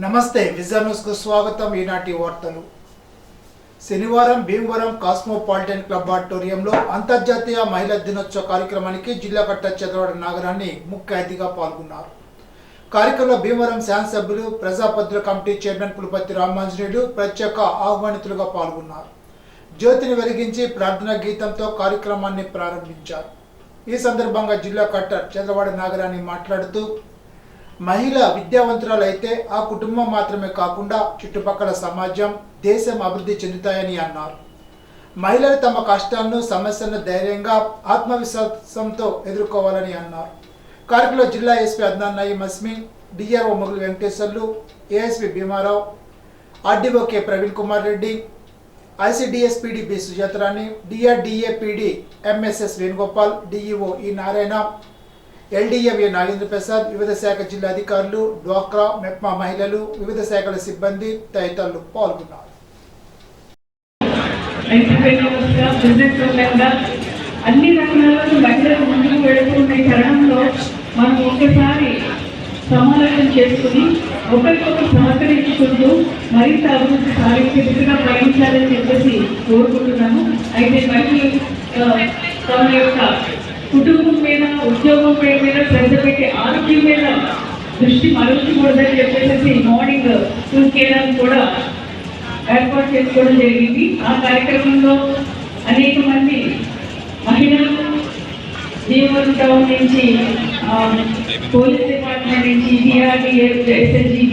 నమస్తే vision news కు స్వాగతం. ఈనాటి వార్తలు. శనివారం భీమవరం కాస్మోపాలిటన్ క్లబ్ ఆడిటోరియంలో అంతర్జాతీయ మహిళా దినోత్సవ కార్యక్రమానికి జిల్లా కలెక్టర్ చంద్రవాడ నాగరాణి ముఖ్య అతిథిగా పాల్గొన్నారు. కార్యక్రమంలో భీమవరం శాసనసభ్యులు ప్రజాపత్ర కమిటీ చైర్మన్ పులపర్తి రామాంజనేయులు ప్రత్యేక ఆహ్వానితులుగా పాల్గొన్నారు. జ్యోతిని వెలిగించి ప్రార్థనా గీతంతో కార్యక్రమాన్ని ప్రారంభించారు. ఈ సందర్భంగా జిల్లా కలెక్టర్ చంద్రవాడ నాగరాణి మాట్లాడుతూ మహిళ విద్యావంతురాలు అయితే ఆ కుటుంబం మాత్రమే కాకుండా చుట్టుపక్కల సమాజం, దేశం అభివృద్ధి చెందుతాయని అన్నారు. మహిళలు తమ కష్టాలను, సమస్యలను ధైర్యంగా, ఆత్మవిశ్వాసంతో ఎదుర్కోవాలని అన్నారు. కార్యక్రమంలో జిల్లా SP Adnan Nayeem Asmi, DRO Mogulu Venkateswarlu, ASP Bhimarao, RDO K Praveen Kumar Reddy, ICDS PD B Sujatharani, DRDA PD MSS Venugopal, DEO E Narayana, ఎల్డీఎంఏ Nagendra Prasad, వివిధ శాఖ జిల్లా అధికారులు, డ్వాక్రా, మెప్మా మహిళలు, వివిధ శాఖల సిబ్బంది తదితరులు పాల్గొన్నారు. అన్ని రంగాల్లో మహిళలు ముందుకు వెళుతున్న తరుణంలో మనం ఒకసారి సమాలోచన చేసుకుని ఒకరికొకరు సహకరించుకుంటూ మరింత అభివృద్ధి సాధించే దిశగా ప్రయాణించాలని చెప్పేసి కోరుకుంటున్నాను. అయితే మహిళలు తమ యొక్క కుటుంబం మీద, ఉద్యోగం మీద శ్రద్ధ పెట్టి ఆరోగ్యం మీద దృష్టి మరల్చకూడదని చెప్పేసి మార్నింగ్ 2 కేరాన్ని కూడా ఏర్పాటు చేసుకోవడం జరిగింది. ఆ కార్యక్రమంలో అనేక మంది మహిళలు భీమవరం టౌన్ నుంచి, పోలీస్ డిపార్ట్మెంట్ నుంచి, డిఆర్డిఏ, ఎస్ఎస్జీ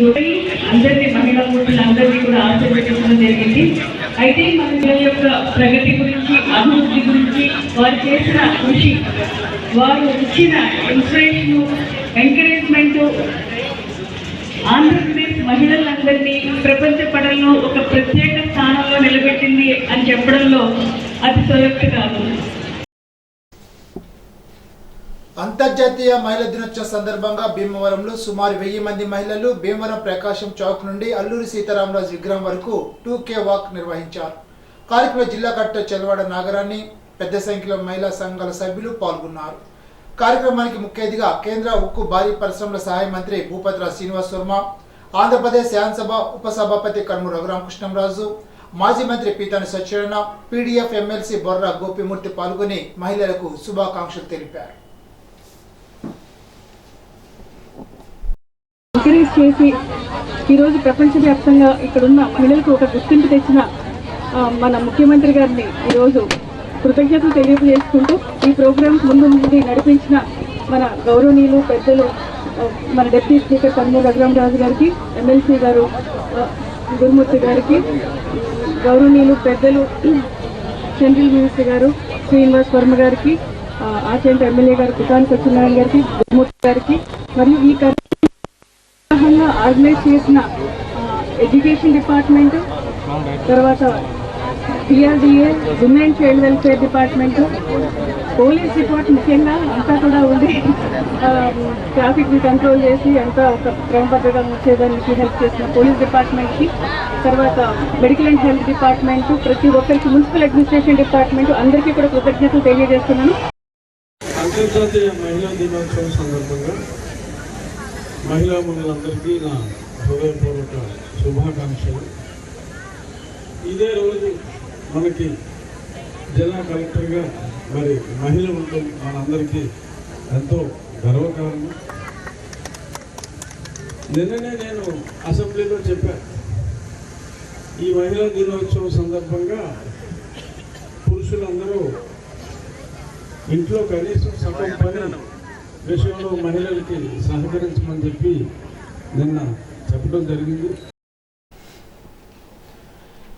అందరినీ మహిళా కూతులందరినీ కూడా ఆశీర్వదించడం జరిగింది. అయితే మహిళల యొక్క ప్రగతి గురించి, అభివృద్ధి గురించి, వారు చేసిన కృషి, వారు ఇచ్చిన ఇన్స్పిరేషన్, ఎంకరేజ్మెంట్ ఆంధ్రప్రదేశ్ మహిళలందరినీ ప్రపంచ పటంలో ఒక ప్రత్యేక స్థానంలో నిలబెట్టింది అని చెప్పడంలో అది సయోక్తి కాదు. అంతర్జాతీయ మహిళా దినోత్సవం సందర్భంగా భీమవరంలో సుమారు 1000 మంది మహిళలు భీమవరం ప్రకాశం చౌక్ నుండి అల్లూరి సీతారామరాజు విగ్రహం వరకు 2K వాక్ నిర్వహించారు. కార్యక్రమంలో జిల్లా కలెక్టర్ చంద్రవాడ నాగరాణి, పెద్ద సంఖ్యలో మహిళా సంఘాల సభ్యులు పాల్గొన్నారు. కార్యక్రమానికి ముఖ్య అతిథిగా కేంద్ర ఉక్కు భారీ పరిశ్రమల సహాయ మంత్రి భూపతిరాజు శ్రీనివాస్ వర్మ, ఆంధ్రప్రదేశ్ శాసనసభ ఉపసభాపతి కర్ము రఘురామకృష్ణంరాజు, మాజీ మంత్రి పీతాని సత్యనారాయణ, పీడీఎఫ్ ఎమ్మెల్సీ బొర్రా గోపిమూర్తి పాల్గొని మహిళలకు శుభాకాంక్షలు తెలిపారు. ఎంకరేజ్ చేసి ఈరోజు ప్రపంచవ్యాప్తంగా ఇక్కడున్న మహిళలకు ఒక గుర్తింపు తెచ్చిన మన ముఖ్యమంత్రి గారిని ఈరోజు కృతజ్ఞతలు తెలియజేసుకుంటూ ఈ ప్రోగ్రామ్స్ ముందు నుండి నడిపించిన మన గౌరవనీయులు పెద్దలు, మన డిప్యూటీ స్పీకర్ కర్నూలు రఘురామరాజు గారికి, ఎమ్మెల్సీ గారు గురుమూర్తి గారికి, గౌరవనీయులు పెద్దలు సెంట్రల్ మినిస్టర్ గారు శ్రీనివాస్ వర్మ గారికి, ఆచంట ఎమ్మెల్యే గారు పీతాని సత్యనారాయణ గారికి, గురుమూర్తి గారికి, మరియు ఈ ఆర్గనైజ్ చేసిన ఎడ్యుకేషన్ డిపార్ట్మెంట్, తర్వాత DRDA, women and child welfare department, police department ముఖ్యంగా అంతా కూడా ఉండి ట్రాఫిక్ని కంట్రోల్ చేసి అంతా ఒక క్రమబద్ధంగా వచ్చేదానికి హెల్ప్ చేసిన పోలీస్ డిపార్ట్మెంట్కి, తర్వాత మెడికల్ అండ్ హెల్త్ డిపార్ట్మెంట్, ప్రతి ఒక్కరికి, మున్సిపల్ అడ్మినిస్ట్రేషన్ డిపార్ట్మెంట్ అందరికీ కూడా కృతజ్ఞతలు తెలియజేస్తున్నాను. అంతర్జాతీయ మహిళా దినోత్సవం సందర్భంగా మహిళా మనులందరికీ నా హృదయపూర్వక శుభాకాంక్షలు. ఇదే రోజు మనకి జిల్లా కలెక్టర్గా మరి మహిళ ఉండడం మనందరికీ ఎంతో గర్వకారణం. నిన్ననే నేను అసెంబ్లీలో చెప్పాను, ఈ మహిళా దినోత్సవం సందర్భంగా పురుషులందరూ ఇంట్లో కనీసం సగం పని విషయంలో మహిళలకి సహకరించమని చెప్పి నిన్న చెప్పడం జరిగింది.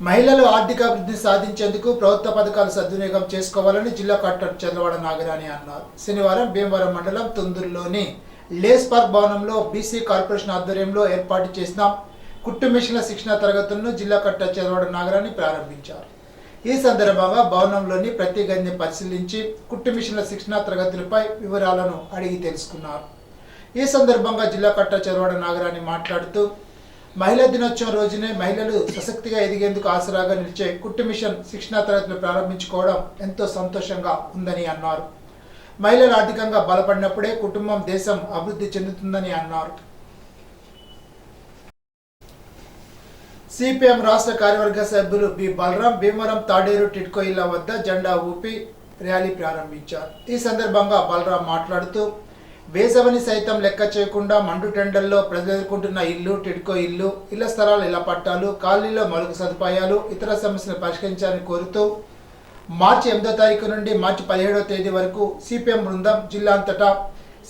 మహిళలు ఆర్థిక అభివృద్ధిని సాధించేందుకు ప్రభుత్వ పథకాలు సద్వినియోగం చేసుకోవాలని జిల్లా కలెక్టర్ చంద్రవాడ నాగరాణి అన్నారు. శనివారం భీమవరం మండలం తుందూరులోని లేస్ పార్క్ భవనంలో బీసీ కార్పొరేషన్ ఆధ్వర్యంలో ఏర్పాటు చేసిన కుట్టు మిషన్ల శిక్షణ తరగతులను జిల్లా కలెక్టర్ చంద్రవాడ నాగరాణి ప్రారంభించారు. ఈ సందర్భంగా భవనంలోని ప్రతి గదిని పరిశీలించి కుట్టు మిషన్ల శిక్షణ తరగతులపై వివరాలను అడిగి తెలుసుకున్నారు. ఈ సందర్భంగా జిల్లా కలెక్టర్ చంద్రవాడ నాగరాణి మాట్లాడుతూ మహిళా దినోత్సవం రోజునే మహిళలు సశక్తిగా ఎదిగేందుకు ఆసరాగా నిలిచే కుట్టు మిషన్ శిక్షణా తరగతులు ప్రారంభించుకోవడం ఎంతో సంతోషంగా ఉందని అన్నారు. మహిళలు ఆర్థికంగా బలపడినప్పుడే కుటుంబం, దేశం అభివృద్ధి చెందుతుందని అన్నారు. సిపిఎం రాష్ట్ర కార్యవర్గ సభ్యులు బి బలరాం భీమవరం తాడేరు టిడ్కో ఇళ్ల వద్ద జెండా ఊపి ర్యాలీ ప్రారంభించారు. ఈ సందర్భంగా బలరాం మాట్లాడుతూ వేసవిని సైతం లెక్క చేయకుండా మండు టెండల్లో ప్రజలు ఎదుర్కొంటున్న ఇల్లు, టిడ్కో ఇల్లు, ఇళ్ల స్థలాలు, ఇళ్ల పట్టాలు, కాలనీలో మరుగు సదుపాయాలు, ఇతర సమస్యలు పరిష్కరించాలని కోరుతూ మార్చి 8వ తారీఖు నుండి మార్చి 17వ తేదీ వరకు సిపిఎం బృందం జిల్లా అంతటా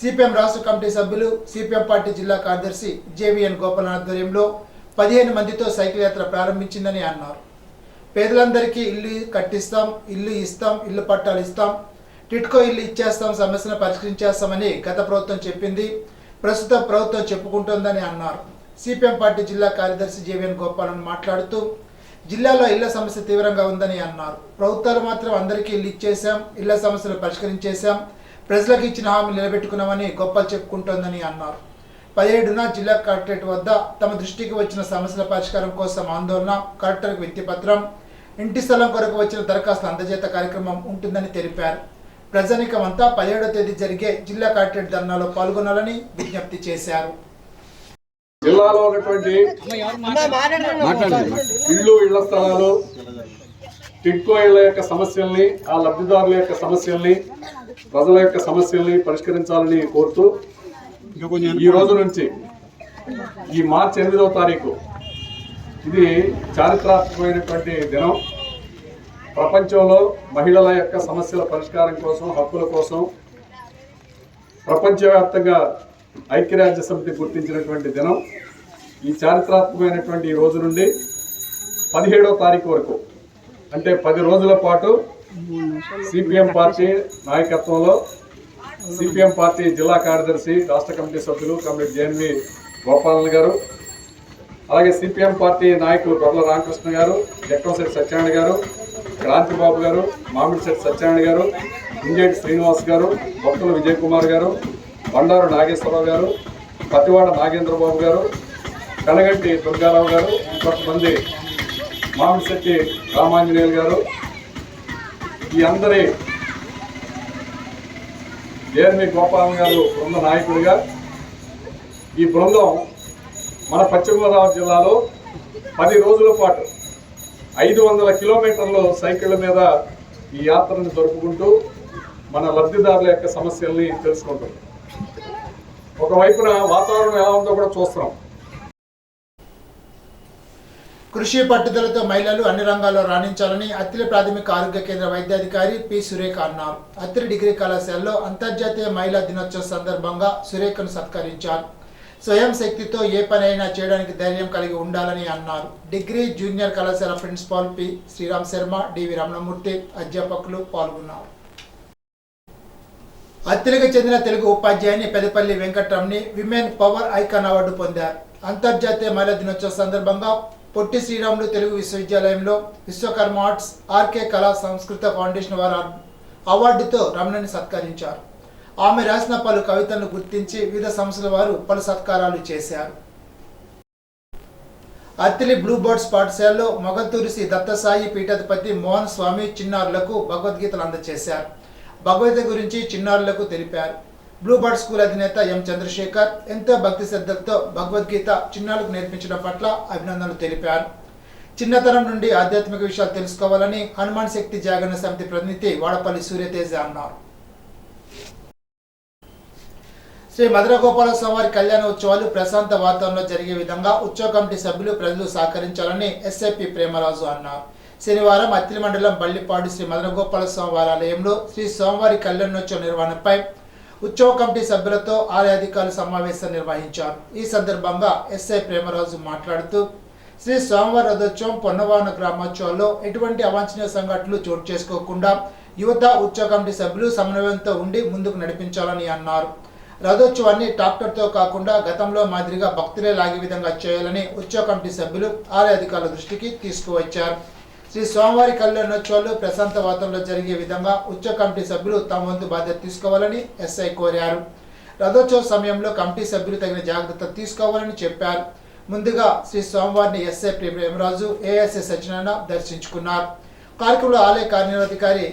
సిపిఎం రాష్ట్ర కమిటీ సభ్యులు, సిపిఎం పార్టీ జిల్లా కార్యదర్శి జేవిఎన్ గోపాల్ ఆధ్వర్యంలో 15 మందితో సైకిల్ యాత్ర ప్రారంభించిందని అన్నారు. పేదలందరికీ ఇల్లు కట్టిస్తాం, ఇల్లు ఇస్తాం, ఇల్లు పట్టాలు ఇస్తాం, టిడ్కో ఇల్లు ఇచ్చేస్తాం, సమస్యను పరిష్కరించేస్తామని గత ప్రభుత్వం చెప్పింది, ప్రస్తుత ప్రభుత్వం చెప్పుకుంటోందని అన్నారు. సిపిఎం పార్టీ జిల్లా కార్యదర్శి జేవిఎన్ గోపాలన్ మాట్లాడుతూ జిల్లాలో ఇళ్ల సమస్య తీవ్రంగా ఉందని అన్నారు. ప్రభుత్వాలు మాత్రం అందరికీ ఇల్లు ఇచ్చేసాం, ఇళ్ల సమస్యలు పరిష్కరించేశాం, ప్రజలకు ఇచ్చిన హామీలు నిలబెట్టుకున్నామని గొప్పలు చెప్పుకుంటోందని అన్నారు. 17న జిల్లా కలెక్టరేట్ వద్ద తమ దృష్టికి వచ్చిన సమస్యల పరిష్కారం కోసం ఆందోళన, కలెక్టర్కు వినతిపత్రం, ఇంటి స్థలం కొరకు వచ్చిన దరఖాస్తుల అందజేత కార్యక్రమం ఉంటుందని తెలిపారు. ప్రజానీకం అంతా 17వ తేదీ జరిగే జిల్లా కలెక్టరేట్ ధర్నాలో పాల్గొనాలని విజ్ఞప్తి చేశారు. జిల్లాలో ఉన్నటువంటి ఇళ్ళు, ఇళ్ల స్థలాలు, టిడ్కో ఇళ్ల యొక్క సమస్యల్ని, ఆ లబ్ధిదారుల యొక్క సమస్యల్ని, ప్రజల యొక్క సమస్యల్ని పరిష్కరించాలని కోరుతూ ఈ రోజు నుంచి ఈ మార్చి 8వ తారీఖు ఇది చారిత్రాత్మకమైనటువంటి దినం. ప్రపంచంలో మహిళల యొక్క సమస్యల పరిష్కారం కోసం, హక్కుల కోసం ప్రపంచవ్యాప్తంగా ఐక్యరాజ్య సమితి గుర్తించినటువంటి దినం. ఈ చారిత్రాత్మకమైనటువంటి ఈ రోజు నుండి 17వ తారీఖు వరకు అంటే 10 రోజుల పాటు సిపిఎం పార్టీ నాయకత్వంలో సిపిఎం పార్టీ జిల్లా కార్యదర్శి, రాష్ట్ర కమిటీ సభ్యులు కమిటీ జేఎన్వి గోపాలన్ గారు, అలాగే సిపిఎం పార్టీ నాయకులు గొర్ల రామకృష్ణ గారు, జక్కంశెట్టి సత్యనారాయణ గారు, క్రాంతిబాబు గారు, మామిడిశెట్టి సత్యనారాయణ గారు, ఇంజేటి శ్రీనివాస్ గారు, భక్తుల విజయ్ కుమార్ గారు, బండారు నాగేశ్వరరావు గారు, పతివాడ నాగేంద్రబాబు గారు, కనగంటి దుర్గారావు గారు, కొంతమంది మామిడిశెట్టి రామాంజనేయులు గారు, ఈ అందరి జేఎన్వి గోపాలన్ గారు బృంద నాయకుడిగా ఈ బృందం మన పశ్చిమ గోదావరి జిల్లాలో 10 రోజుల పాటు 500 కిలోమీటర్లు సైకిళ్ళ మీద ఈ యాత్రను జరుపుకుంటూ మన లబ్ధిదారుల యొక్క సమస్యల్ని తెలుసుకుంటాం. ఒకవైపున వాతావరణం ఎలా ఉందో కూడా చూస్తున్నాం. కృషి పట్టుదలతో మహిళలు అన్ని రంగాల్లో రాణించాలని అత్తిలి ప్రాథమిక ఆరోగ్య కేంద్ర వైద్యాధికారి పి సురేఖ అన్నారు. అత్తిలి డిగ్రీ కళాశాలలో అంతర్జాతీయ మహిళా దినోత్సవం సందర్భంగా సురేఖను సత్కరించారు. స్వయం శక్తితో ఏ పనైనా చేయడానికి ధైర్యం కలిగి ఉండాలని అన్నారు. డిగ్రీ జూనియర్ కళాశాల principal P Sriram Sharma, DV Ramanamurthy అధ్యాపకులు పాల్గొన్నారు. అత్తిలికి చెందిన తెలుగు ఉపాధ్యాయుని పెదపల్లి వెంకట్రామ్ని విమెన్ పవర్ ఐకాన్ అవార్డు పొందారు. అంతర్జాతీయ మహిళా దినోత్సవం సందర్భంగా పొట్టి శ్రీరాములు తెలుగు విశ్వవిద్యాలయంలో విశ్వకర్మ ఆర్ట్స్ ఆర్కే కళా సంస్కృత ఫౌండేషన్ వారు అవార్డుతో రమణని సత్కరించారు. ఆమె రాసిన పలు కవితలను గుర్తించి వివిధ సంస్థల వారు పలు సత్కారాలు చేశారు. అత్తిలి బ్లూ బర్డ్స్ పాఠశాలలో మొగల్తూరి శ్రీ దత్తసాయి పీఠాధిపతి మోహన్ స్వామి చిన్నారులకు భగవద్గీతలు అందజేశారు. భగవద్గీత గురించి చిన్నారులకు తెలిపారు. బ్లూ బర్డ్ స్కూల్ అధినేత ఎం చంద్రశేఖర్ ఎంతో భక్తి శ్రద్ధలతో భగవద్గీత చిన్నారులకు నేర్పించడం పట్ల అభినందనలు తెలిపారు. చిన్నతనం నుండి ఆధ్యాత్మిక విషయాలు తెలుసుకోవాలని హనుమాన్ శక్తి జాగరణ సమితి ప్రతినిధి వాడపల్లి సూర్యతేజ అన్నారు. శ్రీ మధుర గోపాల స్వామి కళ్యాణ ఉత్సవాలు ప్రశాంత వాతావరణంలో జరిగే విధంగా ఉత్సవ కమిటీ సభ్యులు ప్రజలు సహకరించాలని ఎస్ఐపి ప్రేమరాజు అన్నారు. శనివారం అత్తిలి మండలం బల్లిపాడు శ్రీ మధుర గోపాల స్వామి ఆలయంలో శ్రీ స్వామివారి కళ్యాణోత్సవ నిర్వహణపై ఉత్సవ కమిటీ సభ్యులతో ఆలయ అధికారులు సమావేశం నిర్వహించారు. ఈ సందర్భంగా ఎస్ఐ ప్రేమరాజు మాట్లాడుతూ శ్రీ స్వామివారి రథోత్సవం, పొన్నవాన గ్రామోత్సవాల్లో ఎటువంటి అవాంఛనీయ సంఘటనలు చోటు చేసుకోకుండా యువత ఉత్సవ కమిటీ సభ్యులు సమన్వయంతో ఉండి ముందుకు నడిపించాలని అన్నారు. రథోత్సవాన్ని ట్రాక్టర్తో కాకుండా గతంలో మాదిరిగా భక్తులే లాగే విధంగా చేయాలని ఉత్సవ కమిటీ సభ్యులు ఆలయ అధికారుల దృష్టికి తీసుకువచ్చారు. శ్రీ స్వామివారి కళ్యాణోత్సవాలు ప్రశాంత వాతావరణంలో జరిగే విధంగా ఉత్సవ కమిటీ సభ్యులు తమ వంతు బాధ్యత తీసుకోవాలని ఎస్ఐ కోరారు. రథోత్సవ సమయంలో కమిటీ సభ్యులు తగిన జాగ్రత్త తీసుకోవాలని చెప్పారు. ముందుగా శ్రీ స్వామివారిని ఎస్ఐ ప్రేమరాజు, ఏఎస్ఐ సత్యనారాయణ దర్శించుకున్నారు. కార్యక్రమంలో ఆలయ కార్యనిర్వహణాధికారి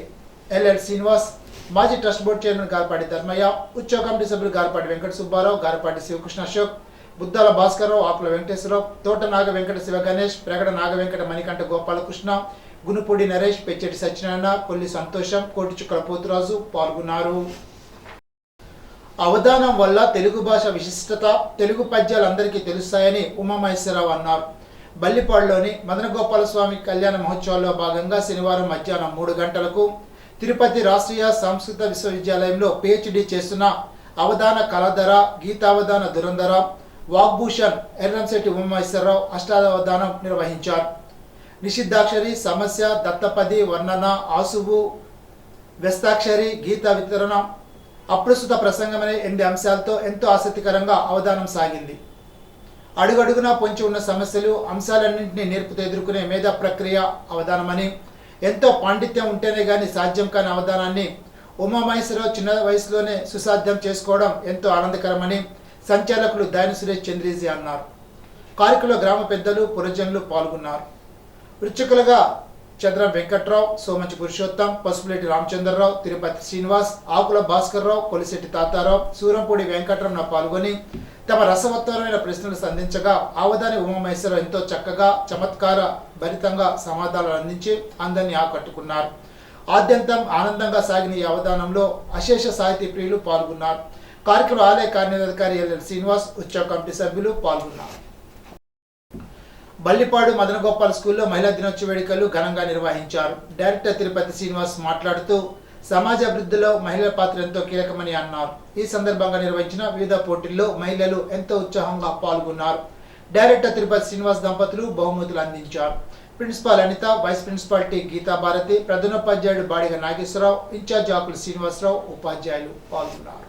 ఎల్ఎల్ శ్రీనివాస్, మాజీ trust board chairman Garapati Dharmaiah, ఉత్సవ కమిటీ సభ్యులు గారపాటి వెంకట సుబ్బారావు, గారపాటి శివకృష్ణ అశోక్, బుద్దాల భాస్కరరావు, ఆకుల వెంకటేశ్వరరావు, తోట నాగ వెంకట శివ గణేష్, ప్రగడ నాగ వెంకట మణికంఠ గోపాలకృష్ణ, గునుపూడి నరేష్, పెచ్చెటి సత్యనారాయణ, కొల్లి సంతోషం, కోటిచుక్కల పోతురాజు పాల్గొన్నారు. అవధానం వల్ల తెలుగు భాష విశిష్టత, తెలుగు పద్యాలు అందరికీ తెలుస్తాయని ఉమామహేశ్వరరావు అన్నారు. బల్లిపాడులోని మదనగోపాల స్వామి కళ్యాణ మహోత్సవాల్లో భాగంగా శనివారం మధ్యాహ్నం 3 గంటలకు తిరుపతి రాష్ట్రీయ సంస్కృత విశ్వవిద్యాలయంలో PhD చేస్తున్న అవధాన కళాధర, గీతావధాన దురంధర, వాగ్భూషణ్ ఎర్రంశెట్టి ఉమామహేశ్వరరావు అష్టావధానం నిర్వహించారు. నిషిద్ధాక్షరి, సమస్య, దత్తపది, వర్ణన, ఆసువు, వ్యస్తాక్షరి, గీత వితరణ, అప్రస్తుత ప్రసంగం అనే 8 అంశాలతో ఎంతో ఆసక్తికరంగా అవధానం సాగింది. అడుగడుగునా పొంచి ఉన్న సమస్యలు, అంశాలన్నింటినీ నేర్పుతూ ఎదుర్కొనే మేధా ప్రక్రియ అవధానమని, ఎంతో పాండిత్యం ఉంటేనే గాని సాధ్యం కాని అవధానాన్ని ఉమామహేశ్వరరావు చిన్న వయసులోనే సుసాధ్యం చేసుకోవడం ఎంతో ఆనందకరమని సంచాలకులు దాయన సురేష్ చంద్రీజీ అన్నారు. కార్యక్రమంలో గ్రామ పెద్దలు, పురజనులు పాల్గొన్నారు. వృచ్చికులుగా చంద్రం వెంకట్రావు, సోమంచి పురుషోత్తం, పసుపులేటి రామచంద్రరావు, తిరుపతి శ్రీనివాస్, ఆకుల భాస్కర్రావు, కొలిశెట్టి తాతారావు, సూరంపూడి వెంకటరమణ పాల్గొని తమ రసవత్తరమైన ప్రశ్నలు సంధించగా అవధాని ఉమామహేశ్వరరావు ఎంతో చక్కగా చమత్కార భరితంగా సమాధానాలు అందించి అందరినీ ఆకట్టుకున్నారు. ఆద్యంతం ఆనందంగా సాగిన ఈ అవధానంలో అశేష సాహితీ ప్రియులు పాల్గొన్నారు. కార్యక్రమ ఆలయ కార్యనిర్వహణాధికారి ఎల్ శ్రీనివాస్, ఉత్సవ కమిటీ సభ్యులు పాల్గొన్నారు. బల్లిపాడు మదనగోపాల్ స్కూల్లో మహిళా దినోత్సవ వేడుకలు ఘనంగా నిర్వహించారు. డైరెక్టర్ తిరుపతి శ్రీనివాస్ మాట్లాడుతూ సమాజ అభివృద్ధిలో మహిళల పాత్ర ఎంతో కీలకమని అన్నారు. ఈ సందర్భంగా నిర్వహించిన వివిధ పోటీల్లో మహిళలు ఎంతో ఉత్సాహంగా పాల్గొన్నారు. డైరెక్టర్ తిరుపతి శ్రీనివాస్ దంపతులు బహుమతులు అందించారు. Principal Anitha, vice principal T Geetha Bharathi, ప్రధానోపాధ్యాయుడు బాడిగ నాగేశ్వరరావు, ఇన్ఛార్జ్ ఆకుల శ్రీనివాసరావు, ఉపాధ్యాయులు పాల్గొన్నారు.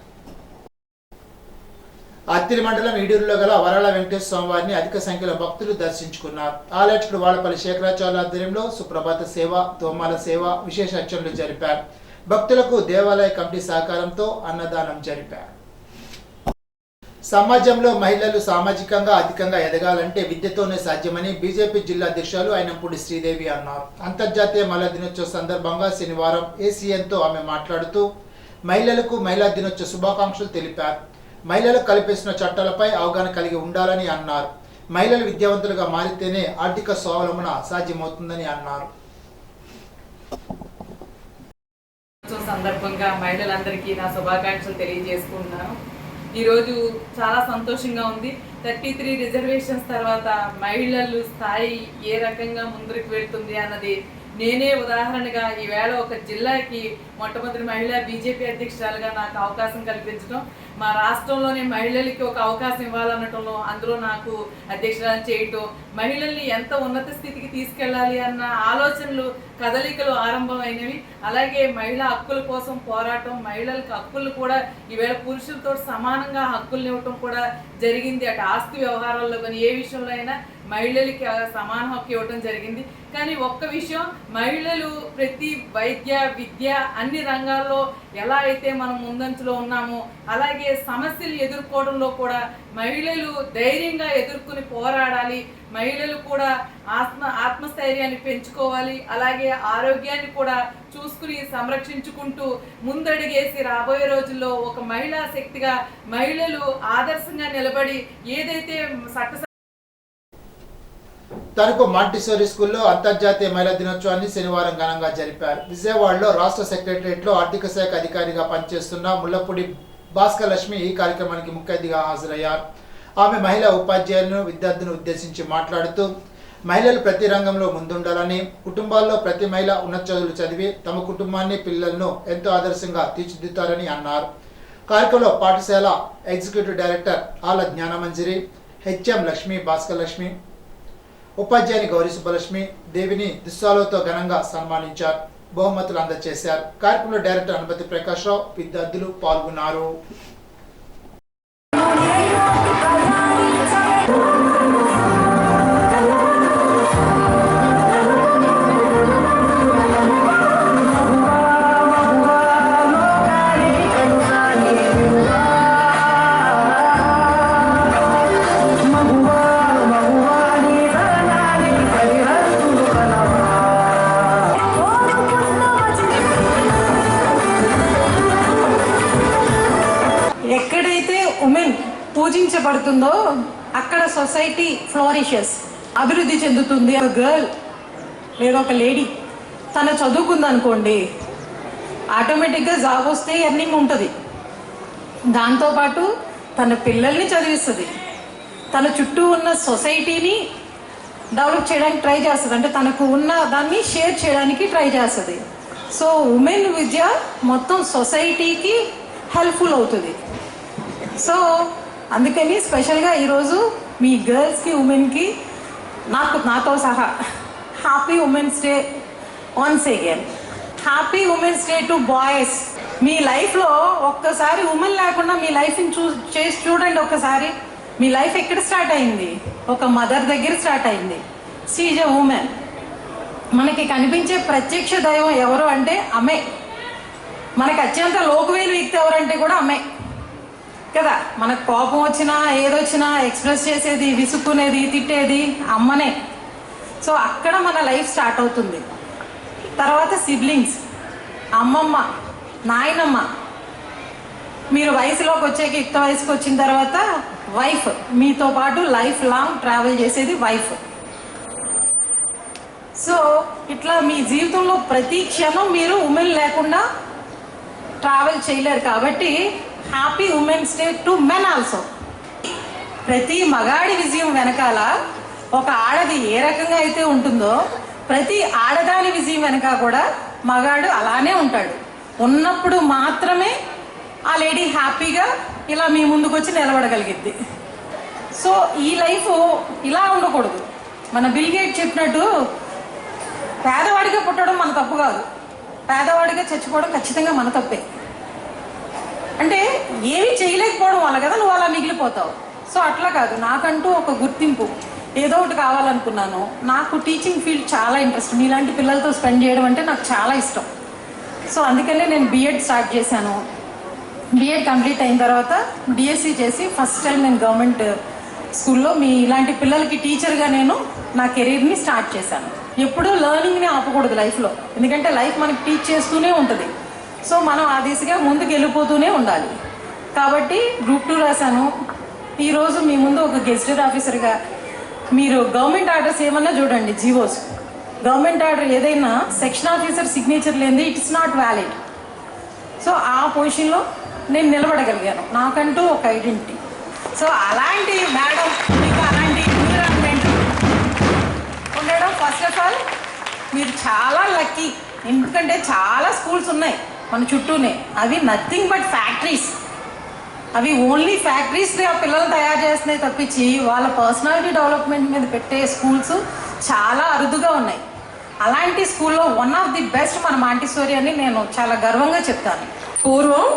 అత్తిరి మండలం ఈడూరులో గల వరాల వెంకటేశ్వర స్వామివారిని అధిక సంఖ్యలో భక్తులు దర్శించుకున్నారు. ఆలయకుడు వాడపల్లి శేఖరాచార్యుల ఆధ్వర్యంలో సుప్రభాత సేవ, తోమాల సేవ, విశేష అర్చనలు జరిపారు. భక్తులకు దేవాలయ కమిటీ సహకారంతో అన్నదానం జరిపారు. సమాజంలో మహిళలు సామాజికంగా అధికంగా ఎదగాలంటే విద్యతోనే సాధ్యమని బీజేపీ జిల్లా అధ్యక్షులు అయినంపూడి శ్రీదేవి అన్నారు. అంతర్జాతీయ మహిళా దినోత్సవ సందర్భంగా శనివారం ACNతో ఆమె మాట్లాడుతూ మహిళలకు మహిళా దినోత్సవ శుభాకాంక్షలు తెలిపారు. మహిళలకు కల్పిస్తున్న చట్టాలపై అవగాహన కలిగి ఉండాలని అన్నారు. మహిళలు విద్యావంతులుగా మారితేనే ఆర్థిక స్వావలంబన సాధ్యమవుతుందని అన్నారు. సందర్భంగా మహిళలందరికీ నా శుభాకాంక్షలు తెలియజేసుకుంటున్నాను. ఈరోజు చాలా సంతోషంగా ఉంది. 33 రిజర్వేషన్స్ తర్వాత మహిళలు స్థాయి ఏ రకంగా ముందుకు వెళ్తుంది అన్నది నేనే ఉదాహరణగా ఈవేళ ఒక జిల్లాకి మొట్టమొదటి మహిళా బీజేపీ అధ్యక్షురాలుగా నాకు అవకాశం కల్పించడం, మా రాష్ట్రంలోనే మహిళలకి ఒక అవకాశం ఇవ్వాలనటంలో అందులో నాకు అధ్యక్షురాలు చేయటం, మహిళల్ని ఎంత ఉన్నత స్థితికి తీసుకెళ్ళాలి అన్న ఆలోచనలు కదలికలు ఆరంభమైనవి. అలాగే మహిళా హక్కుల కోసం పోరాటం, మహిళలకు హక్కులు కూడా ఈవేళ పురుషులతో సమానంగా హక్కులు ఇవ్వటం కూడా జరిగింది. అటు ఆస్తి వ్యవహారాల్లో కానీ ఏ విషయంలో అయినా మహిళలకి సమాన హక్కు ఇవ్వడం జరిగింది. కానీ ఒక్క విషయం, మహిళలు ప్రతి వైద్య, విద్య అన్ని రంగాల్లో ఎలా అయితే మనం ముందంచులో ఉన్నామో అలాగే సమస్యలు ఎదుర్కోవడంలో కూడా మహిళలు ధైర్యంగా ఎదుర్కొని పోరాడాలి. మహిళలు కూడా ఆత్మస్థైర్యాన్ని పెంచుకోవాలి. అలాగే ఆరోగ్యాన్ని కూడా చూసుకుని సంరక్షించుకుంటూ ముందడుగేసి రాబోయే రోజుల్లో ఒక మహిళా శక్తిగా మహిళలు ఆదర్శంగా నిలబడి ఏదైతే తణుకు మాంటిసోరీ స్కూల్లో అంతర్జాతీయ మహిళా దినోత్సవాన్ని శనివారం ఘనంగా జరిపారు. విజయవాడలో రాష్ట్ర సెక్రటరియట్లో ఆర్థిక శాఖ అధికారిగా పనిచేస్తున్న ముల్లపూడి భాస్కర్ లక్ష్మి ఈ కార్యక్రమానికి ముఖ్య అతిథిగా హాజరయ్యారు. ఆమె మహిళా ఉపాధ్యాయులను, విద్యార్థులను ఉద్దేశించి మాట్లాడుతూ మహిళలు ప్రతి రంగంలో ముందుండాలని, కుటుంబాల్లో ప్రతి మహిళ ఉన్నత చదువులు చదివి తమ కుటుంబాన్ని, పిల్లలను ఎంతో ఆదర్శంగా తీర్చిదిద్దుతారని అన్నారు. కార్యక్రమంలో పాఠశాల ఎగ్జిక్యూటివ్ డైరెక్టర్ ఆల జ్ఞానమంజరి, HM లక్ష్మి, భాస్కర్ లక్ష్మి, ఉపాధ్యాయుని గౌరీ సుబ్బలక్ష్మి దేవిని దుస్సాలతో ఘనంగా సన్మానించారు. బహుమతులు అందజేశారు. కార్యక్రమంలో డైరెక్టర్ అనుమతి ప్రకాశ్రావు, విద్యార్థులు పాల్గొన్నారు. అక్కడ సొసైటీ ఫ్లోరిషెస్, అభివృద్ధి చెందుతుంది. ఒక గర్ల్ లేదా ఒక లేడీ తను చదువుకుందనుకోండి, ఆటోమేటిక్గా జాబ్ వస్తే ఎర్నింగ్ ఉంటుంది. దాంతోపాటు తన పిల్లల్ని చదివిస్తుంది, తన చుట్టూ ఉన్న సొసైటీని డెవలప్ చేయడానికి ట్రై చేస్తుంది, అంటే తనకు ఉన్న దాన్ని షేర్ చేయడానికి ట్రై చేస్తుంది. సో ఉమెన్ విద్య మొత్తం సొసైటీకి హెల్ప్ఫుల్ అవుతుంది. సో అందుకని స్పెషల్గా ఈరోజు మీ గర్ల్స్కి, ఉమెన్కి నాతో సహా happy women's day once again. Happy women's day to boys. మీ లైఫ్లో ఒక్కసారి ఉమెన్ లేకుండా మీ లైఫ్ని చేసి చూడండి. ఒక్కసారి మీ లైఫ్ ఎక్కడ స్టార్ట్ అయింది? ఒక మదర్ దగ్గర స్టార్ట్ అయింది. She is a women. మనకి కనిపించే ప్రత్యక్ష దైవం ఎవరు అంటే అమ్మే. మనకి అత్యంత లోకమైన వ్యక్తి ఎవరంటే కూడా అమ్మే కదా. మనకు కోపం వచ్చినా ఏదొచ్చినా ఎక్స్ప్రెస్ చేసేది, విసుక్కునేది, తిట్టేది అమ్మనే. సో అక్కడ మన లైఫ్ స్టార్ట్ అవుతుంది. తర్వాత సిబ్లింగ్స్, అమ్మమ్మ, నాయనమ్మ. మీరు వయసులోకి వచ్చాక, యుక్త వయసుకి వచ్చిన తర్వాత వైఫ్, మీతో పాటు లైఫ్ లాంగ్ ట్రావెల్ చేసేది వైఫ్. సో ఇట్లా మీ జీవితంలో ప్రతి క్షణం మీరు ఉమెన్ లేకుండా ట్రావెల్ చేయలేరు. కాబట్టి happy women's day to men also. ప్రతి మగాడి విజయం వెనకాల ఒక ఆడది ఏ రకంగా అయితే ఉంటుందో, ప్రతి ఆడదాని విజయం వెనక కూడా మగాడు అలానే ఉంటాడు. ఉన్నప్పుడు మాత్రమే ఆ లేడీ హ్యాపీగా ఇలా మీ ముందుకు వచ్చి నిలబడగలిగిద్ది. సో ఈ లైఫ్ ఇలా ఉండకూడదు. మన బిల్ గేట్ చెప్పినట్టు పేదవాడిగా పుట్టడం మన తప్పు కాదు, పేదవాడిగా చచ్చిపోవడం ఖచ్చితంగా మన తప్పే. అంటే ఏమీ చేయలేకపోవడం వల్ల కదా నువ్వు అలా మిగిలిపోతావు. సో అట్లా కాదు, నాకంటూ ఒక గుర్తింపు, ఏదో ఒకటి కావాలనుకున్నాను. నాకు టీచింగ్ ఫీల్డ్ చాలా ఇంట్రెస్ట్. మీలాంటి పిల్లలతో స్పెండ్ చేయడం అంటే నాకు చాలా ఇష్టం. సో అందుకనే నేను బీఎడ్ స్టార్ట్ చేశాను. బీఎడ్ కంప్లీట్ అయిన తర్వాత డిఎస్సి చేసి ఫస్ట్ టైం నేను గవర్నమెంట్ స్కూల్లో మీ ఇలాంటి పిల్లలకి టీచర్గా నేను నా కెరీర్ని స్టార్ట్ చేశాను. ఎప్పుడూ లెర్నింగ్ని ఆపకూడదు లైఫ్లో, ఎందుకంటే లైఫ్ మనకి టీచ్ చేస్తూనే ఉంటుంది. సో మనం ఆ దిశగా ముందుకు వెళ్ళిపోతూనే ఉండాలి. కాబట్టి గ్రూప్ 2 రాశాను. ఈరోజు మీ ముందు ఒక గెజిటెడ్ ఆఫీసర్గా, మీరు గవర్నమెంట్ ఆర్డర్స్ ఏమన్నా చూడండి, జీవోస్, గవర్నమెంట్ ఆర్డర్ ఏదైనా సెక్షన్ ఆఫీసర్ సిగ్నేచర్ లేనిది ఇట్స్ నాట్ వ్యాలిడ్. సో ఆ పొజిషన్లో నేను నిలబడగలిగాను, నాకంటూ ఒక ఐడెంటిటీ. సో అలాంటి మేడం, మీకు అలాంటి ఎన్విరాన్మెంట్ ఉండడం ఫస్ట్ ఆఫ్ ఆల్ మీరు చాలా లక్కీ. ఎందుకంటే చాలా స్కూల్స్ ఉన్నాయి మన చుట్టూనే, అవి నథింగ్ బట్ ఫ్యాక్టరీస్. అవి ఓన్లీ ఫ్యాక్టరీస్ ఆ పిల్లలు తయారు చేస్తున్నాయి తప్పించి వాళ్ళ పర్సనాలిటీ డెవలప్మెంట్ మీద పెట్టే స్కూల్స్ చాలా అరుదుగా ఉన్నాయి. అలాంటి స్కూల్లో వన్ ఆఫ్ ది బెస్ట్ మన మాంటిసోరీ అని నేను చాలా గర్వంగా చెప్తాను. పూర్వం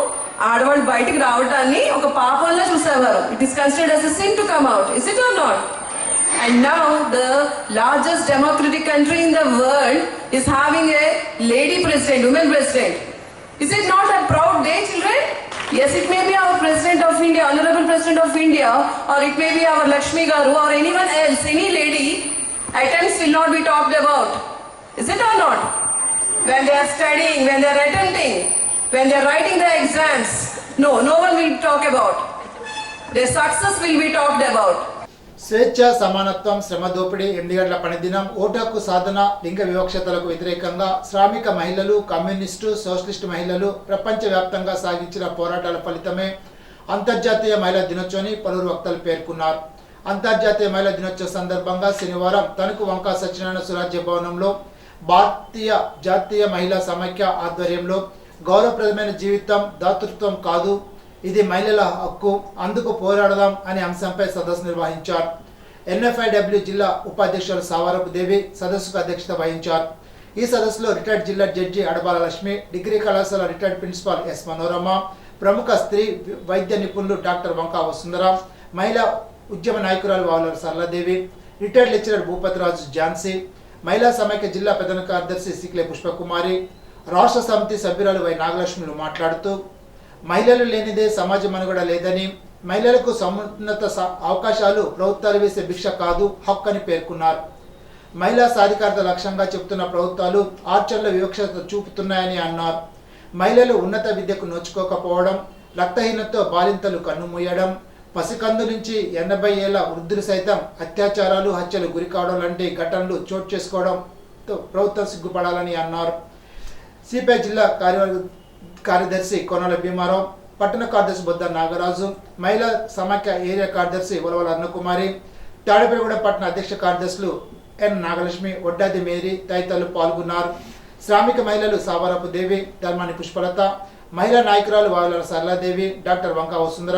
ఆడవాళ్ళు బయటికి రావడాన్ని ఒక పాపంలా చూసేవారు. It is considered as a sin to come out. Is it or not? And now the largest democratic country in the world is having a lady president, women president. Is it not a proud day, children? Yes, it may be our President of India, Honorable President of India, or it may be our Lakshmi Garu or anyone else, any lady. Attempts will not be talked about. Is it or not? When they are studying, when they are attempting, when they are writing the exams, no one will talk about. Their success will be talked about. స్వేచ్ఛ, సమానత్వం, శ్రమ దోపిడీ, 8 గంటల పనిదినం, vote హక్కు సాధన, లింగ వివక్షతలకు వ్యతిరేకంగా శ్రామిక మహిళలు, కమ్యూనిస్టు, సోషలిస్టు మహిళలు ప్రపంచవ్యాప్తంగా సాగించిన పోరాటాల ఫలితమే అంతర్జాతీయ మహిళా దినోత్సవాన్ని పలువురు వక్తలు పేర్కొన్నారు. అంతర్జాతీయ మహిళా దినోత్సవ సందర్భంగా శనివారం తణుకు వంకా సత్యనారాయణ సురాజ్య భవనంలో భారతీయ జాతీయ మహిళా సమైక్య ఆధ్వర్యంలో గౌరవప్రదమైన జీవితం దాతృత్వం కాదు, ఇది మహిళల హక్కు, అందుకు పోరాడదాం అనే అంశంపై సదస్సు నిర్వహించారు. NFIW జిల్లా ఉపాధ్యక్షులు సావరపు దేవి సదస్సుకు అధ్యక్షత వహించారు. ఈ సదస్సులో రిటైర్డ్ జిల్లా జడ్జి అడబాల లక్ష్మి, డిగ్రీ కళాశాల రిటైర్డ్ ప్రిన్సిపాల్ ఎస్ మనోరమ, ప్రముఖ స్త్రీ వైద్య నిపుణులు డాక్టర్ వంకా వసుంధర, మహిళా ఉద్యమ నాయకురాలు వావుల సరళాదేవి, రిటైర్డ్ లెక్చరర్ భూపతిరాజు ఝాన్సీ, మహిళా సమైక్య జిల్లా ప్రధాన కార్యదర్శి సిక్లే పుష్పకుమారి, రాష్ట్ర సమితి సభ్యురాలు వై నాగలక్ష్మిలు మాట్లాడుతూ మహిళలు లేనిదే సమాజ మనుగడ లేదని, మహిళలకు సమున్నత అవకాశాలు ప్రభుత్వాలు వేసే భిక్ష కాదు, హక్కు అని పేర్కొన్నారు. మహిళా సాధికారత లక్ష్యంగా చెబుతున్న ప్రభుత్వాలు ఆచరణలో వివక్షత చూపుతున్నాయని అన్నారు. మహిళలు ఉన్నత విద్యకు నోచుకోకపోవడం, రక్తహీనతతో బాలింతలు కన్నుమూయడం, పసికందు నుంచి 80 ఏళ్ల వృద్ధులు సైతం అత్యాచారాలు, హత్యలు గురి కావడం లాంటి ఘటనలు చోటు చేసుకోవడంతో ప్రభుత్వం సిగ్గుపడాలని అన్నారు. సిపిఐ జిల్లా కార్యదర్శి కొనాల భీమారావు, పట్టణ కార్యదర్శి బొద్ద నాగరాజు, మహిళా సమాఖ్య ఏరియా కార్యదర్శి ఉలవల అన్నకుమారి, తాడేపల్లిగూడ పట్టణ అధ్యక్ష కార్యదర్శులు ఎన్ నాగలక్ష్మి, వడ్డాది మేరీ తదితరులు పాల్గొన్నారు. శ్రామిక మహిళలు సావరపు దేవి, ధర్మాని పుష్పలత, మహిళా నాయకురాలు Vayula Saraladevi, doctor Vanka Vasundhara,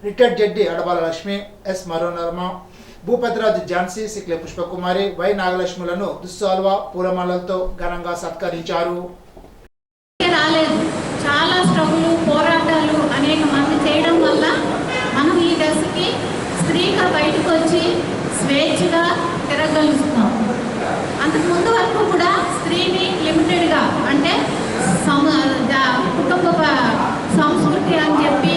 retired judge Adabala Lakshmi, S మరోనర్మ, భూపతిరాజు ఝాన్సీ, సిక్లే పుష్పకుమారి, వై నాగలక్ష్ములను దుస్సాల్వా పూలమాలలతో ఘనంగా సత్కరించారు. రాలేదు, చాలా స్ట్రగులు, పోరాటాలు అనేక మంది చేయడం వల్ల మనం ఈ దశకి స్త్రీగా బయటకు వచ్చి స్వేచ్ఛగా తిరగలుగుతున్నాం. అంతకుముందు వరకు కూడా స్త్రీని లిమిటెడ్గా అంటే కుటుంబ సంస్కృతి అని చెప్పి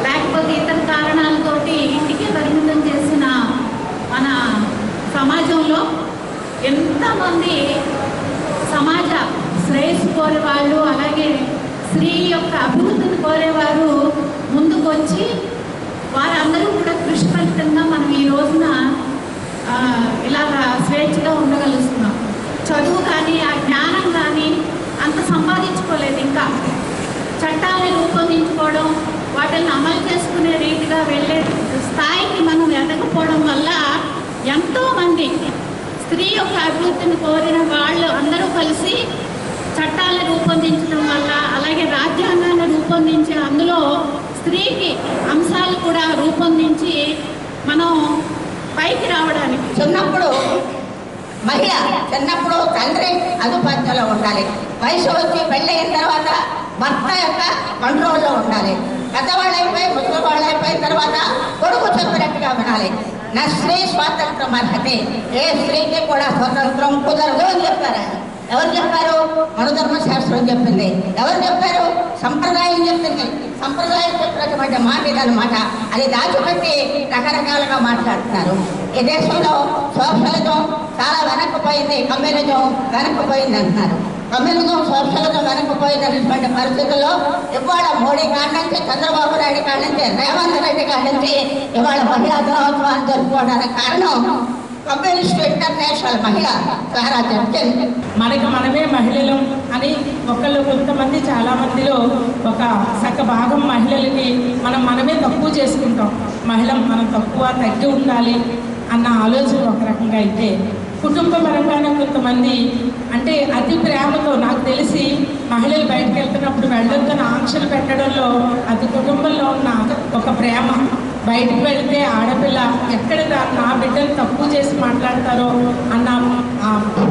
లేకపోతే ఇతర కారణాలతోటి ఇంటికి పరిమితం చేసిన మన సమాజంలో ఎంతమంది సమాజ శ్రేయస్సు కోరేవాళ్ళు, అలాగే స్త్రీ యొక్క అభివృద్ధిని కోరేవారు ముందుకు వచ్చి వారందరూ కూడా కృషి ఫలితంగా మనం ఈ రోజున ఇలాగ స్వేచ్ఛగా ఉండగలుగుతున్నాం. చదువు కానీ ఆ జ్ఞానం కానీ అంత సంపాదించుకోలేదు. ఇంకా చట్టాన్ని రూపొందించుకోవడం, వాటిని అమలు చేసుకునే రీతిగా వెళ్ళే స్థాయికి మనం ఎదగకపోవడం వల్ల ఎంతోమంది స్త్రీ యొక్క అభివృద్ధిని కోరిన వాళ్ళు అందరూ కలిసి చట్టాలను రూపొందించడం వల్ల, అలాగే రాజ్యాంగాన్ని రూపొందించి అందులో స్త్రీకి అంశాలు కూడా రూపొందించి మనం పైకి రావడానికి చిన్నప్పుడు మహిళ చిన్నప్పుడు తండ్రి అదుపాధ్యలో ఉండాలి. వయసు వచ్చి పెళ్ళయిన తర్వాత భర్త యొక్క కంట్రోల్లో ఉండాలి. పెద్దవాళ్ళు అయిపోయి ముసలి వాళ్ళు అయిపోయిన తర్వాత కొడుకు చెప్పినట్టుగా వినాలి. నా స్త్రీ స్వాతంత్రం అర్హతే, ఏ స్త్రీకి కూడా స్వతంత్రం కుదరదు అని చెప్పారు. ఎవరు చెప్పారు? మనధర్మశాస్త్రం చెప్పింది. ఎవరు చెప్పారు? సంప్రదాయం చెప్పింది. సంప్రదాయం చెప్పినటువంటి మాట ఇదనమాట. అది దాచిపెట్టి రకరకాలుగా మాట్లాడుతున్నారు. ఈ దేశంలో సోషలిజం చాలా వెనక్కిపోయింది, కమ్యూనిజం వెనక్కిపోయింది అంటున్నారు. కమ్యూనిజం, సోషలిజం వెనక్కిపోయినటువంటి పరిస్థితుల్లో ఇవాళ మోడీ కాడి నుంచి, చంద్రబాబు నాయుడు కాడి నుంచి, రేవంత్ రెడ్డి కాడి నుంచి ఇవాళ మహిళా దినోత్సవాన్ని జరుపుకోవడానికి కారణం కమ్యూనిస్ట్ ఇంటర్నేషనల్ మహిళ సారా చెప్పింది. మనకి మనమే మహిళలు అని కొంతమంది చాలా మందిలో ఒక సగ భాగం మహిళలకి మనమే తక్కువ చేసుకుంటాం. మనం తగ్గి ఉండాలి అన్న ఆలోచన ఒక రకంగా అయితే, కుటుంబ పరంగానే కొంతమంది అంటే అతి ప్రేమతో, నాకు తెలిసి మహిళలు బయటకు వెళ్తున్నప్పుడు వెళ్ళొద్దని ఆంక్షలు పెట్టడంలో అది కుటుంబంలో ఉన్న ఒక ప్రేమ. బయటకు వెళ్తే ఆడపిల్ల ఎక్కడ నా బిడ్డను తక్కువ చేసి మాట్లాడతారో అన్న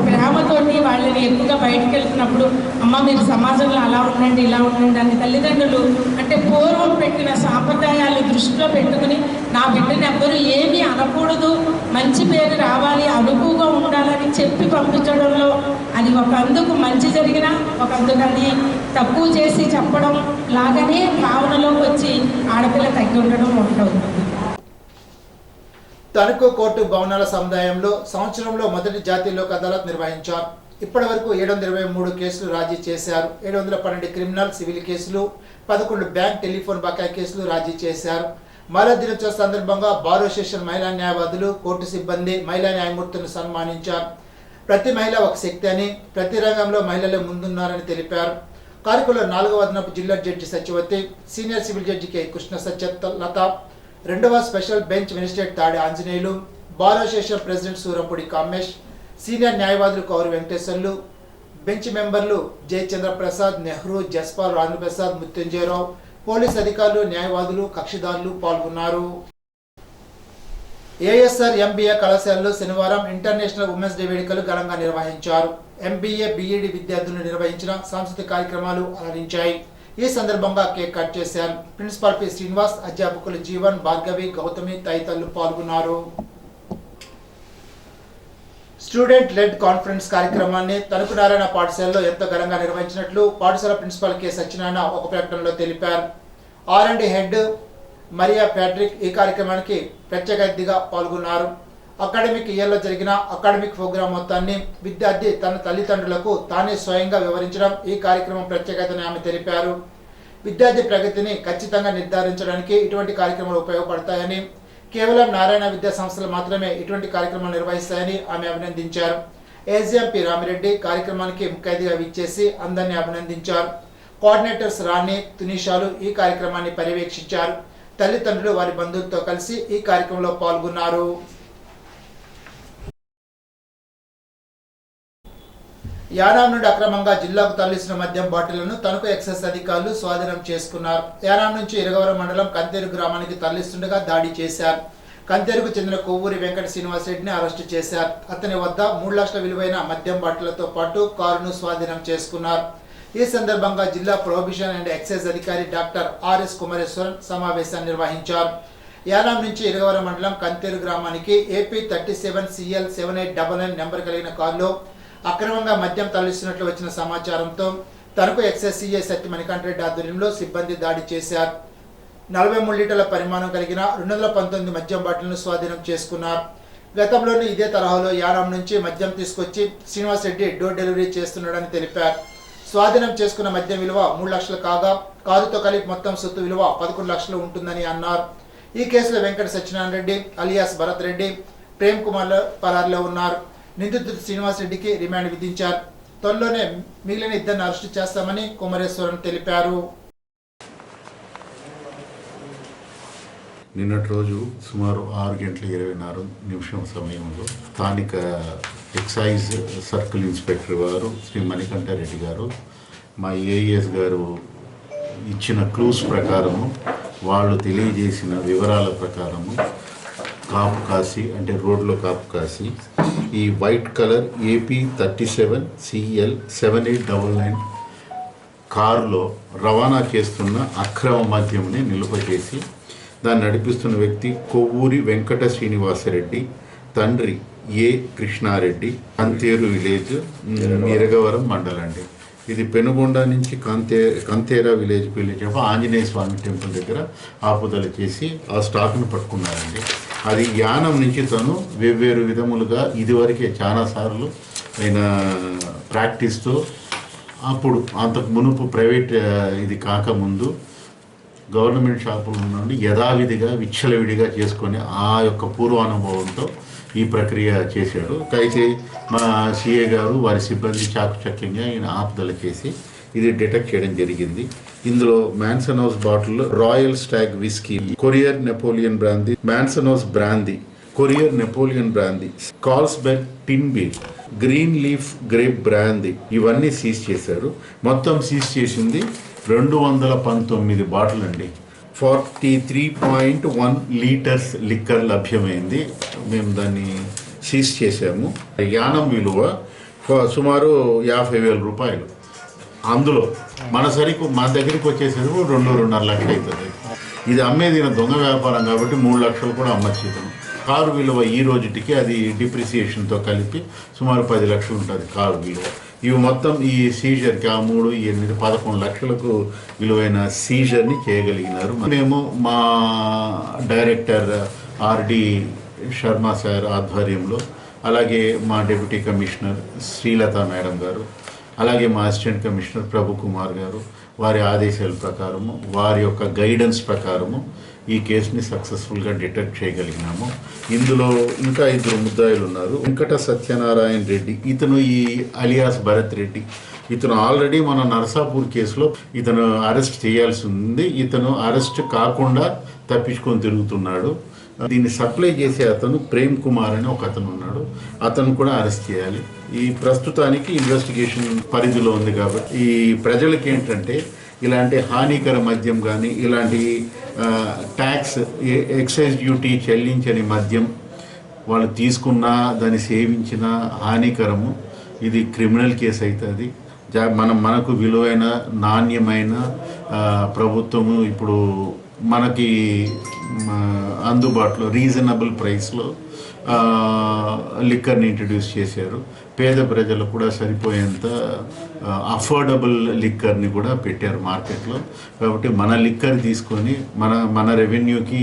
ప్రేమతోటి వాళ్ళని ఎక్కువగా బయటకు వెళ్తున్నప్పుడు, అమ్మ మీరు సమాజంలో అలా ఉండండి, ఇలా ఉండండి అని తల్లిదండ్రులు అంటే పూర్వం పెట్టిన సాంప్రదాయాలు దృష్టిలో పెట్టుకుని నా బిడ్డను ఎవ్వరూ ఏమీ అనకూడదు, మంచి పేరు రావాలి, అనుకువగా ఉండాలని చెప్పి పంపించడంలో అది ఒక అందుకు మంచి జరిగినా ఒక అందుకు అది తక్కువ చేసి చెప్పడం లాగానే భావనలోకి వచ్చి ఆడపిల్ల తగ్గి ఉండడం ఉంటుంది. తణుకు కోర్టు భవనాల సముదాయంలో సంవత్సరంలో మొదటి జాతీయ లోక్ అదాలత్ నిర్వహించారు. ఇప్పటి వరకు 723 కేసులు రాజీ చేశారు. 712 క్రిమినల్, సివిల్ కేసులు, 11 బ్యాంక్ టెలిఫోన్ బకాయి కేసులు రాజీ చేశారు. మహిళా దినోత్సవ సందర్భంగా బార్ అసోసియేషన్ మహిళా న్యాయవాదులు, కోర్టు సిబ్బంది, మహిళా న్యాయమూర్తులను సన్మానించారు. ప్రతి మహిళ ఒక శక్తి అని, ప్రతి రంగంలో మహిళలు ముందున్నారని తెలిపారు. కార్యక్రమంలో 4వ అదనపు జిల్లా judge Satyavathi, senior civil judge K Krishna Satyalatha, 2వ special bench magistrate Tadi Anjaneyulu, bar association president Surampudi Kamesh, senior న్యాయవాదులు కౌరు వెంకటేశ్వర్లు, బెంచ్ మెంబర్లు జయచంద్రప్రసాద్, నెహ్రూ, జస్పాల్, రాజప్రసాద్, మృత్యుంజయరావు, పోలీస్ అధికారులు, న్యాయవాదులు, కక్షిదారులు పాల్గొన్నారు. ఏఎస్ఆర్ ఎంబీఏ కళాశాలలో శనివారం ఇంటర్నేషనల్ ఉమెన్స్ డే వేడుకలు ఘనంగా నిర్వహించారు. ఎంబీఏ, బీఈడి విద్యార్థులు నిర్వహించిన సాంస్కృతిక కార్యక్రమాలు అలరించాయి. ఈ సందర్భంగా కేక్ కట్ చేశారు. ప్రిన్సిపాల్ పి శ్రీనివాస్, అధ్యాపకులు జీవన్, భార్గవి, గౌతమి తదితరులు పాల్గొన్నారు. స్టూడెంట్ లెడ్ కాన్ఫరెన్స్ కార్యక్రమాన్ని తణుకు నారాయణ పాఠశాలలో ఎంతో ఘనంగా నిర్వహించినట్లు పాఠశాల ప్రిన్సిపాల్ కె సత్యనారాయణ ఒక ప్రకటనలో తెలిపారు. ఆర్&డి హెడ్ మరియా ప్యాట్రిక్ ఈ కార్యక్రమానికి ప్రత్యేక అతిథిగా పాల్గొన్నారు. అకాడమిక్ ఇయర్లో జరిగిన అకాడమిక్ ప్రోగ్రాం మొత్తాన్ని విద్యార్థి తన తల్లిదండ్రులకు తానే స్వయంగా వివరించడం ఈ కార్యక్రమం ప్రత్యేకతని ఆమె తెలిపారు. విద్యార్థి ప్రగతిని ఖచ్చితంగా నిర్ధారించడానికి ఇటువంటి కార్యక్రమాలు ఉపయోగపడతాయని, కేవలం నారాయణ విద్యా సంస్థలు మాత్రమే ఇటువంటి కార్యక్రమాలు నిర్వహిస్తాయని ఆమె అభినందించారు. ఏజీఎం పి రామిరెడ్డి కార్యక్రమానికి ముఖ్య అతిథిగా విచ్చేసి అందరినీ అభినందించారు. కోఆర్డినేటర్స్ రాణి, తునిషాలు ఈ కార్యక్రమాన్ని పర్యవేక్షించారు. తల్లిదండ్రులు వారి బంధువులతో కలిసి ఈ కార్యక్రమంలో పాల్గొన్నారు. యానాం నుండి అక్రమంగా జిల్లాకు తరలిసిన మద్యం బాటిళ్లను తణుకు ఎక్సైజ్ అధికారులు స్వాధీనం చేసుకున్నారు. యానాం నుంచి ఇరగవరం మండలం కంతేరు గ్రామానికి తరలిస్తుండగా దాడి చేశారు. కంతేరుకు చెందిన కొవ్వూరి వెంకట శ్రీనివాసరెడ్డిని అరెస్టు చేశారు. అతని వద్ద 3 లక్షల విలువైన మద్యం బాటిళ్లతో పాటు కారును స్వాధీనం చేసుకున్నారు. ఈ సందర్భంగా జిల్లా ప్రొహిబిషన్ అండ్ ఎక్సైజ్ అధికారి డాక్టర్ ఆర్ఎస్ కుమారేశ్వరన్ సమావేశాన్ని నిర్వహించారు. యానాం నుంచి ఇరగవరం మండలం కంతేరు గ్రామానికి AP 37 CL 7899 నెంబర్ కలిగిన కారులో అక్రమంగా మద్యం తరలిస్తున్నట్లు వచ్చిన సమాచారంతో తణుకు ఎక్సైజ్ సిఐ సత్య మణికంఠరెడ్డి ఆధ్వర్యంలో సిబ్బంది దాడి చేశారు. 43 లీటర్ల పరిమాణం కలిగిన 219 మద్యం బాటిల్ను స్వాధీనం చేసుకున్నారు. గతంలోనే ఇదే తరహాలో యానాం నుంచి మద్యం తీసుకొచ్చి శ్రీనివాసరెడ్డి డోర్ డెలివరీ చేస్తున్నాడని తెలిపారు. స్వాధీనం చేసుకున్న మద్యం విలువ 3 లక్షలు కాగా కారుతో కలిపి మొత్తం సొత్తు విలువ 11 లక్షలు ఉంటుందని అన్నారు. ఈ కేసులో వెంకట సత్యనారాయణ రెడ్డి అలియాస్ భరత్ రెడ్డి, ప్రేమ్ కుమార్ పరారులో ఉన్నారు. నిందితుడు శ్రీనివాసరెడ్డికి రిమాండ్ విధించారు. త్వరలోనే మిగిలిన ఇద్దరిని అరెస్టు చేస్తామని కుమారేశ్వరన్ తెలిపారు. నిన్నటి రోజు సుమారు 6:24 సమయంలో స్థానిక ఎక్సైజ్ సర్కిల్ ఇన్స్పెక్టర్ గారు శ్రీ మణికంఠరెడ్డి గారు మా ఏఈఎస్ గారు ఇచ్చిన క్లూస్ ప్రకారము, వాళ్ళు తెలియజేసిన వివరాల ప్రకారము కాపు కాసి, అంటే రోడ్లో కాపు కాసి, ఈ వైట్ కలర్ AP 37 CL 7899 కారులో రవాణా చేస్తున్న అక్రమ మద్యంని నిలువ చేసి దాన్ని నడిపిస్తున్న వ్యక్తి కొవ్వూరి వెంకట శ్రీనివాసరెడ్డి, తండ్రి ఏ కృష్ణారెడ్డి, కంతేరు విలేజ్, ఇరగవరం మండలం అండి. ఇది పెనుగొండ నుంచి కంతేరా విలేజ్కి వెళ్ళేటప్పుడు ఆంజనేయ స్వామి టెంపుల్ దగ్గర ఆపుదల చేసి ఆ స్టాక్ను పట్టుకున్నారండి. అది యానం నుంచి తను వేర్వేరు విధములుగా ఇదివరకే చాలాసార్లు ఆయన ప్రాక్టీస్తో, అప్పుడు అంతకు మునుపు ప్రైవేట్ ఇది కాకముందు గవర్నమెంట్ షాపుల నుండి యథావిధిగా విచ్చలవిడిగా చేసుకొని ఆ యొక్క పూర్వానుభవంతో ఈ ప్రక్రియ చేశాడు. అయితే మా సిఏ గారు వారి సిబ్బంది చాకుచక్యంగా ఈయన ఆపుదల చేసి ఇది డిటెక్ట్ చేయడం జరిగింది. ఇందులో Mansion House bottle Royal Stag whisky, Courrier Napoleon brandy, Mansion House brandy, Courrier Napoleon brandy, Carlsberg tin beer, Green Leaf grape brandy ఇవన్నీ సీజ్ చేశారు. మొత్తం సీజ్ చేసింది 219 బాటిల్ అండి. 43.1 లీటర్స్ లిక్కర్ లభ్యమైంది. మేము దాన్ని సీజ్ చేసాము. యానం విలువ సుమారు 50,000 రూపాయలు. అందులో మన దగ్గరికి వచ్చేసరికి 2-2.5 లక్షలు అవుతుంది. ఇది అమ్మేది దొంగ వ్యాపారం కాబట్టి 3 లక్షలు కూడా అమ్మచ్చు. కారు విలువ ఈ రోజుటికి అది డిప్రిసియేషన్తో కలిపి సుమారు 10 లక్షలు ఉంటుంది కారు విలువ. ఇవి మొత్తం ఈ సీజర్కి ఆ 3, 8, 11 లక్షలకు విలువైన సీజర్ని చేయగలిగినారు. మేము మా డైరెక్టర్ RD శర్మ సార్ ఆధ్వర్యంలో, అలాగే మా డిప్యూటీ కమిషనర్ శ్రీలత మేడం గారు, అలాగే మా అసిస్టెంట్ కమిషనర్ ప్రభు కుమార్ గారు వారి ఆదేశాల ప్రకారము, వారి యొక్క గైడెన్స్ ప్రకారము ఈ కేసుని సక్సెస్ఫుల్గా డిటెక్ట్ చేయగలిగినాము. ఇందులో ఇంకా 2 ముద్దాయిలు ఉన్నారు. వెంకట సత్యనారాయణ రెడ్డి, ఇతను ఈ అలియాస్ భరత్ రెడ్డి, ఇతను ఆల్రెడీ మన నర్సాపూర్ కేసులో ఇతను అరెస్ట్ చేయాల్సి ఉంది. ఇతను అరెస్ట్ కాకుండా తప్పించుకొని తిరుగుతున్నాడు. దీన్ని సప్లై చేసే అతను ప్రేమ్ కుమార్ అని ఒక అతను ఉన్నాడు. అతను కూడా అరెస్ట్ చేయాలి. ఈ ప్రస్తుతానికి ఇన్వెస్టిగేషన్ పరిధిలో ఉంది కాబట్టి ఈ ప్రజలకి ఏంటంటే ఇలాంటి హానికర మద్యం కానీ, ఇలాంటి ట్యాక్స్ ఎక్సైజ్ డ్యూటీ చెల్లించని మద్యం వాళ్ళు తీసుకున్నా దాన్ని సేవించిన హానికరము. ఇది క్రిమినల్ కేసు అవుతుంది. మనకు విలువైన నాణ్యమైన ప్రభుత్వము ఇప్పుడు మనకి అందుబాటులో రీజనబుల్ ప్రైస్లో లిక్కర్ని ఇంట్రడ్యూస్ చేశారు. పేద ప్రజలు కూడా సరిపోయేంత అఫోర్డబుల్ లిక్కర్ని కూడా పెట్టారు మార్కెట్లో. కాబట్టి మన లిక్కర్ తీసుకొని మన రెవెన్యూకి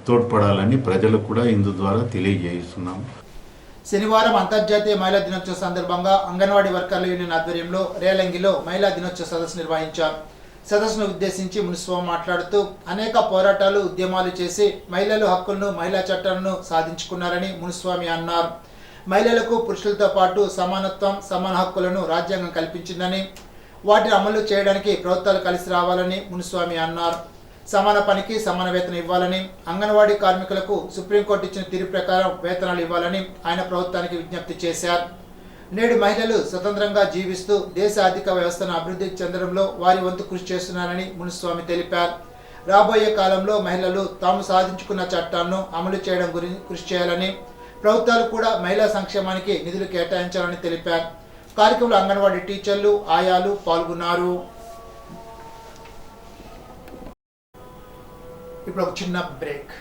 తోడ్పడాలని ప్రజలకు కూడా ఇందు ద్వారా తెలియజేస్తున్నాము. శనివారం అంతర్జాతీయ మహిళా దినోత్సవ సందర్భంగా అంగన్వాడీ వర్కర్ల యూనియన్ ఆధ్వర్యంలో రేలంగిలో మహిళా దినోత్సవ సదస్సు నిర్వహించారు. సదస్సును ఉద్దేశించి మునిస్వామి మాట్లాడుతూ అనేక పోరాటాలు ఉద్యమాలు చేసి మహిళల హక్కులను మహిళా చట్టాలను సాధించుకున్నారని మునిస్వామి అన్నారు. మహిళలకు పురుషులతో పాటు సమానత్వం సమాన హక్కులను రాజ్యాంగం కల్పించిందని వాటిని అమలు చేయడానికి ప్రభుత్వాలు కలిసి రావాలని మునిస్వామి అన్నారు. సమాన పనికి సమాన వేతనం ఇవ్వాలని, అంగన్వాడీ కార్మికులకు సుప్రీంకోర్టు ఇచ్చిన తీర్పు ప్రకారం వేతనాలు ఇవ్వాలని ఆయన ప్రభుత్వానికి విజ్ఞప్తి చేశారు. నేడు మహిళలు స్వతంత్రంగా జీవిస్తూ దేశ ఆర్థిక వ్యవస్థను అభివృద్ధి చెందడంలో వారి వంతు కృషి చేస్తున్నారని మునిస్వామి తెలిపారు. రాబోయే కాలంలో మహిళలు తాము సాధించుకున్న చట్టాలను అమలు చేయడం గురించి కృషి చేయాలని, ప్రభుత్వాలు కూడా మహిళా సంక్షేమానికి నిధులు కేటాయించాలని తెలిపారు. కార్యక్రమంలో అంగన్వాడీ టీచర్లు, ఆయాలు పాల్గొన్నారు. ఇప్పుడు ఒక చిన్న బ్రేక్.